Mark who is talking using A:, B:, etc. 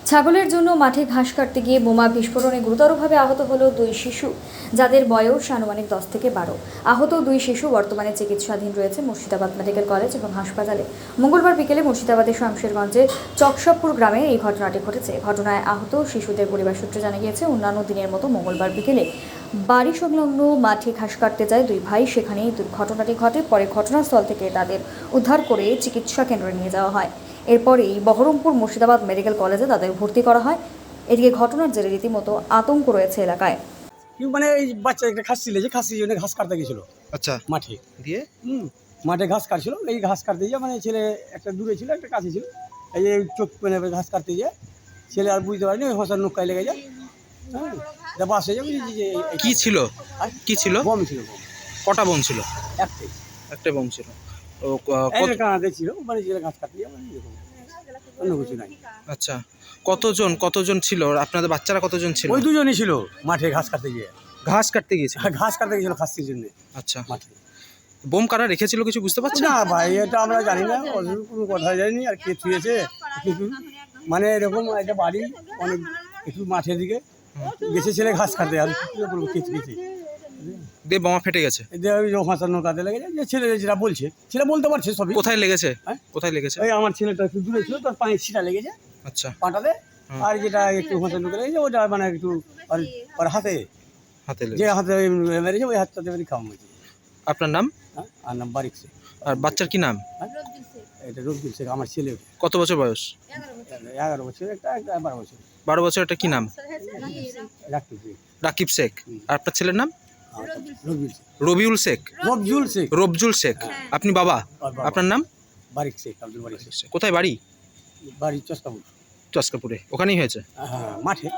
A: ছাগলের জন্য মাঠে ঘাস কাটতে গিয়ে বোমা বিস্ফোরণে গুরুতরভাবে আহত হলো দুই শিশু, যাদের বয়স আনুমানিক 10 থেকে 12। আহত দুই শিশু বর্তমানে চিকিৎসাধীন রয়েছে মুর্শিদাবাদ মেডিকেল কলেজ এবং হাসপাতালে। মঙ্গলবার বিকেলে মুর্শিদাবাদের শামশেরগঞ্জে চকশবপুর গ্রামে এই ঘটনাটি ঘটেছে। ঘটনায় আহত শিশুদের পরিবার সূত্রে জানা গিয়েছে, অন্যান্য দিনের মতো মঙ্গলবার বিকেলে বাড়ি সংলগ্ন মাঠে ঘাস কাটতে যায় দুই ভাই। সেখানেই দুর্ঘটনাটি ঘটে। পরে ঘটনাস্থল থেকে তাদের উদ্ধার করে চিকিৎসা কেন্দ্রে নিয়ে যাওয়া হয়। এরপরেই বহরমপুর মুর্শিদাবাদ মেডিকেল কলেজে তাদের ভর্তি করা হয়। এদিকে ঘটনার জেরে রীতিমতো আতঙ্ক রয়েছে এলাকায়।
B: মানে এই বাচ্চা একটা খাসি ছিল, যে খাসির জন্য ঘাস কাটতে গেছিল
C: আচ্ছা
B: মাঠে
C: দিয়ে
B: মাঠে ঘাস কাটছিল। এই ঘাস কাটতে গিয়ে মানে ছেলে একটা দূরে ছিল, একটা কাছে ছিল। এই যে চোখ পেনে ঘাস কাটতে গিয়ে ছেলে আর বুঝতে পারেনি, ওই হসার নৌকায় লেগে যায়। হ্যাঁ, বাসে যাবে যে
C: কি ছিল কি ছিল
B: বম ছিল, বম
C: কটা বোম ছিল?
B: একটাই
C: একটা বোম ছিল। ও
B: কানাতে ছিল, মানে ছেলে ঘাস কাটতে গিয়ে মানে এরকম, অন্য কিছু নাই।
C: আচ্ছা, কতজন ছিল? আপনাদের বাচ্চারা কতজন ছিল?
B: ওই দুজনই ছিল মাঠে ঘাস কাটতে গিয়ে।
C: ঘাস কাটতে গিয়েছিল?
B: ঘাস কাটতে গিয়েছিল খাসির জন্য
C: আচ্ছা,
B: মাঠে।
C: বোম কারা রেখেছিল কিছু বুঝতে পারছেন?
B: না ভাই, এটা আমরা জানি না, ওদের কোনো কথা জানি আর কে থুয়েছে কিছু। মানে এরকম একটা বাড়ি অনেক একটু মাঠের দিকে গেছে ছেলে ঘাস কাটতে, আর কি বলবো, কে থুয়েছে
C: দিয়ে বোমা ফেটে গেছে?
B: ওই হাসার নৌকাতে লেগেছে। যে ছেলে যেটা বলছে, ছেলে বলতে পারছে সবই।
C: কোথায় লেগেছে?
B: হ্যাঁ?
C: কোথায় লেগেছে?
B: ওই আমার ছেলেটা একটু দূরে ছিল, তার পায়ের ছিটা লেগেছে
C: আচ্ছা,
B: পাটাতে। আর যেটা একটু হাসার নৌকা লেগেছে, ওটা মানে একটু আর হাতে,
C: হাতে
B: যে
C: লেগেছে।
B: হাতে মেরেছে ওই হাতটাতে মেরে খাওয়া হয়েছে।
C: আপনার নাম?
B: হ্যাঁ, আর নাম বারিক শেখ।
C: আর বাচ্চার কি নাম?
B: হ্যাঁ? এটা রবজুল শেখ, আমার ছেলে।
C: কত বছর বয়স?
B: 11 বছর, একটা 12 বছর।
C: 12 বছর। এটা কি নাম?
B: রাখতেছি
C: রাকিব শেখ। আর আপনার ছেলের নাম?
B: রবজুল শেখ।
C: রবিউল শেখ।
B: রবজুল শেখ।
C: রবজুল শেখ। আপনি বাবা? আপনার নাম?
B: বারিক শেখ, আব্দুল বারিক শেখ।
C: কোথায় বাড়ি?
B: বাড়ি চস্কাপুর।
C: চস্কাপুরে। ওখানেই হয়েছে?
B: হ্যাঁ, মাঠে।